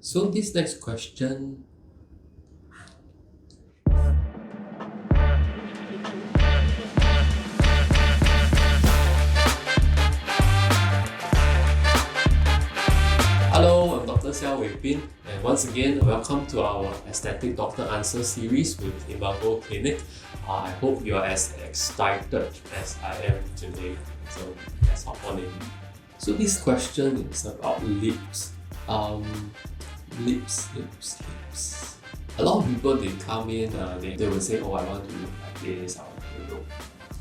So this next question, hello, I'm Dr. Xiao Weibin, and once again, welcome to our Aesthetic Doctor Answer series with IMAGO Clinic. I hope you are as excited as I am today. So let's hop on in. So this question is about lips. Lips. A lot of people, they come in, they will say, oh, I want to look like this, I want to look,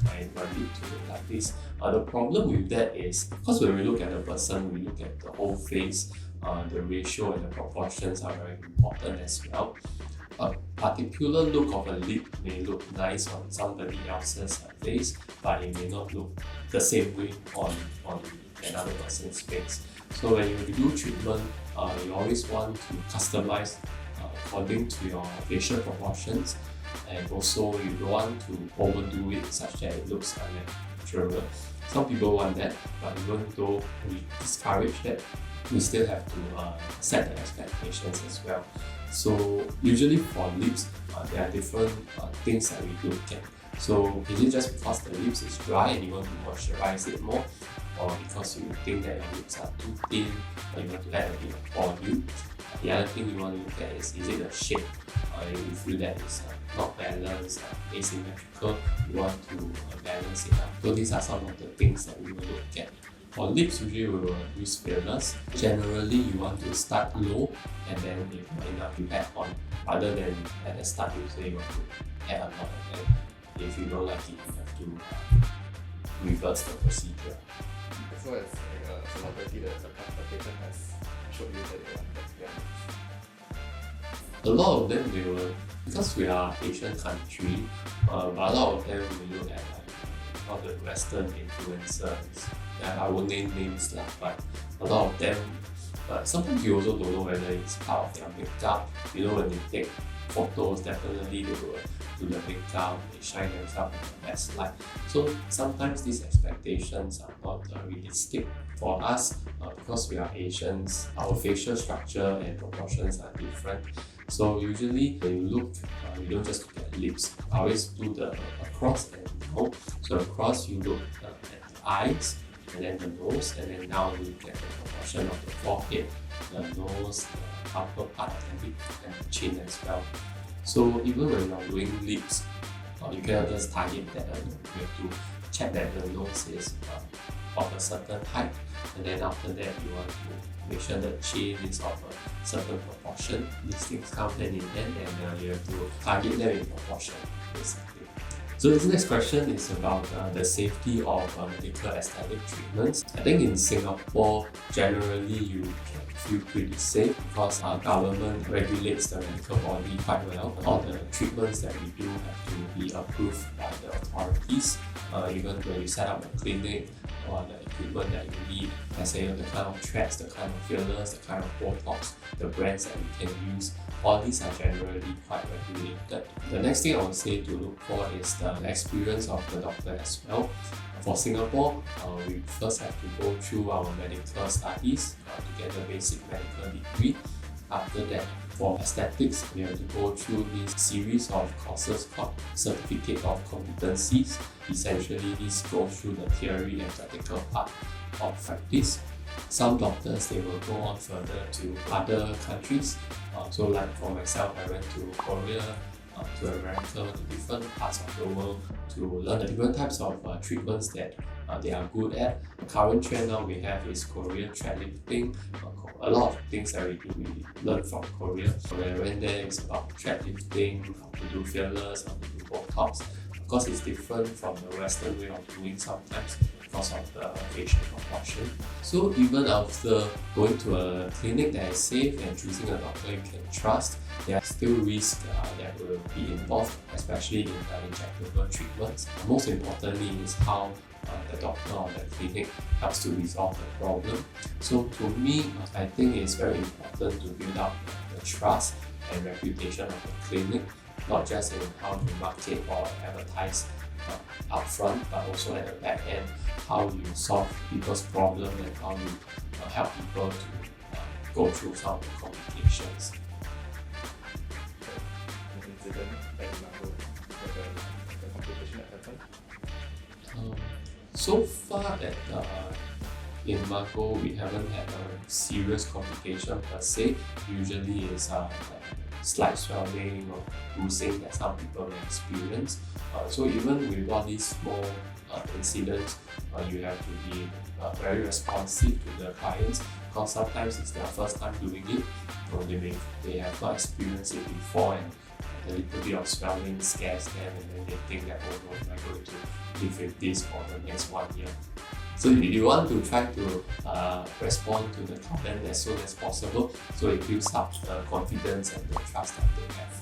my lip to look like this. The problem with that is, because when we look at a person, we look at the whole face, the ratio and the proportions are very important as well. A particular look of a lip may look nice on somebody else's face, but it may not look the same way on another person's face. So when you do treatment, you always want to customize according to your facial proportions, and also you don't want to overdo it such that it looks unnatural. Some people want that, but even though we discourage that, we still have to set the expectations as well. So usually for lips, there are different things that we look at. So is it just because the lips is dry and you want to moisturize it more, or because you think that your lips are too thin, or you want to add a bit of volume? The other thing you want to look at is it a shape? If you feel that it's not balanced, asymmetrical, you want to balance it out. So these are some of the things that we will look at. For lips, usually we will use fillers. Generally, you want to start low, and then if not enough, you add on. Rather than at the start, you say you want to add a lot, and then if you don't like it, you have to reverse the procedure. As well as like a celebrity that the patient has showed you that they want that. A lot of them, they will, because we are Asian country, but a lot of them we look at like all the Western influencers. I won't name names lah, but a lot of them, sometimes you also don't know whether it's part of their makeup. You know, when they take photos, definitely they will do the makeup, they shine themselves in the best light. So sometimes these expectations are not realistic for us because we are Asians. Our facial structure and proportions are different. So usually when you look, you don't just look at lips. I always do the across and down. So across you look at the eyes, and then the nose, and then now you look at the proportion of the forehead, the nose, the upper part of the lip, and the chin as well. So even when you're doing lips, you cannot just target that alone. You have to check that the nose is of a certain height, and then after that you want to make sure the chin is of a certain proportion. These things come hand in hand, and you have to target them in proportion, basically. So this next question is about the safety of medical aesthetic treatments. I think in Singapore, generally you can feel pretty safe because our government regulates the medical body quite well. All the treatments that we do have to be approved by the authorities. Even when you set up a clinic, or the equipment that you need, let's say the kind of threads, the kind of fillers, the kind of Botox, the brands that we can use, all these are generally quite regulated. The next thing I would say to look for is the experience of the doctor as well. For Singapore, we first have to go through our medical studies to get the basic medical degree. After that, for aesthetics, we have to go through this series of courses called Certificate of Competencies. Essentially, this goes through the theory and practical part of practice. Some doctors, they will go on further to other countries. So like for myself, I went to Korea, to America, to different parts of the world to learn the different types of treatments that they are good at. The current trend now we have is Korean thread lifting. A lot of things that we learn from Korea. So when I went there, it's about thread lifting, how to do fillers, how to do Botox. Of course, it's different from the Western way of doing sometimes because of the facial proportion. So even after going to a clinic that is safe and choosing a doctor you can trust, there are still risks that will be involved, especially in injectable treatments. Most importantly is how the doctor or the clinic helps to resolve the problem. So to me, I think it's very important to build up the trust and reputation of the clinic, not just in how you market or advertise upfront, but also at the back end, how you solve people's problem and how you help people to go through some of the complications. An incident at IMAGO, the complication that happened? So far at IMAGO, we haven't had a serious complication per se. Usually it's slight swelling or bruising that some people may experience. So even with all these small incidents, you have to be very responsive to the clients, because sometimes it's their first time doing it, or they have not experienced it before, and a little bit of swelling scares them, and then they think that, oh no, am I going to live with this for the next 1 year? So you want to try to respond to the client as soon as possible, so it builds up the confidence and the trust that they have.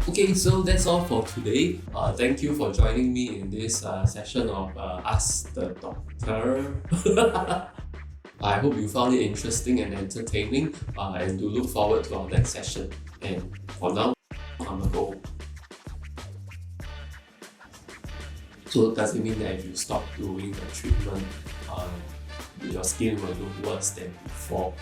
Okay, so that's all for today. Thank you for joining me in this session of Ask the Doctor. I hope you found it interesting and entertaining, and to look forward to our next session. And for now, I'm gonna go. So does it mean that if you stop doing the treatment, your skin will look worse than before?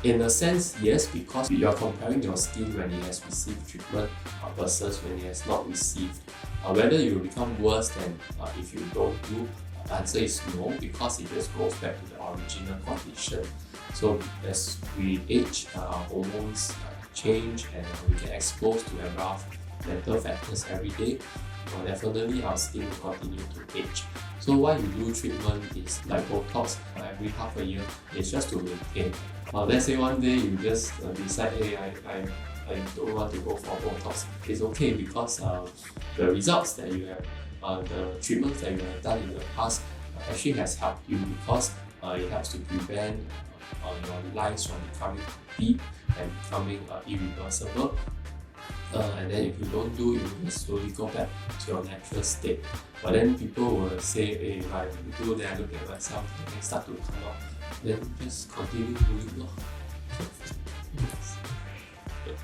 In a sense, yes, because you're comparing your skin when it has received treatment versus when it has not received. Whether you will become worse than if you don't do, the answer is no, because it just goes back to the original condition. So as we age, our hormones change, and we get exposed to environmental factors every day. Definitely our skin will continue to age. So why you do treatment is like Botox every half a year. It's just to maintain. Let's say one day you just decide, hey, I don't want to go for Botox. It's okay, because the results that you have, the treatments that you have done in the past actually has helped you, because it helps to prevent your lines from becoming deep and becoming irreversible. And then if you don't do, you will slowly go back to your natural state. But then people will say, hey, if I do, then I look at myself, and they start to come out. Then just continue doing it.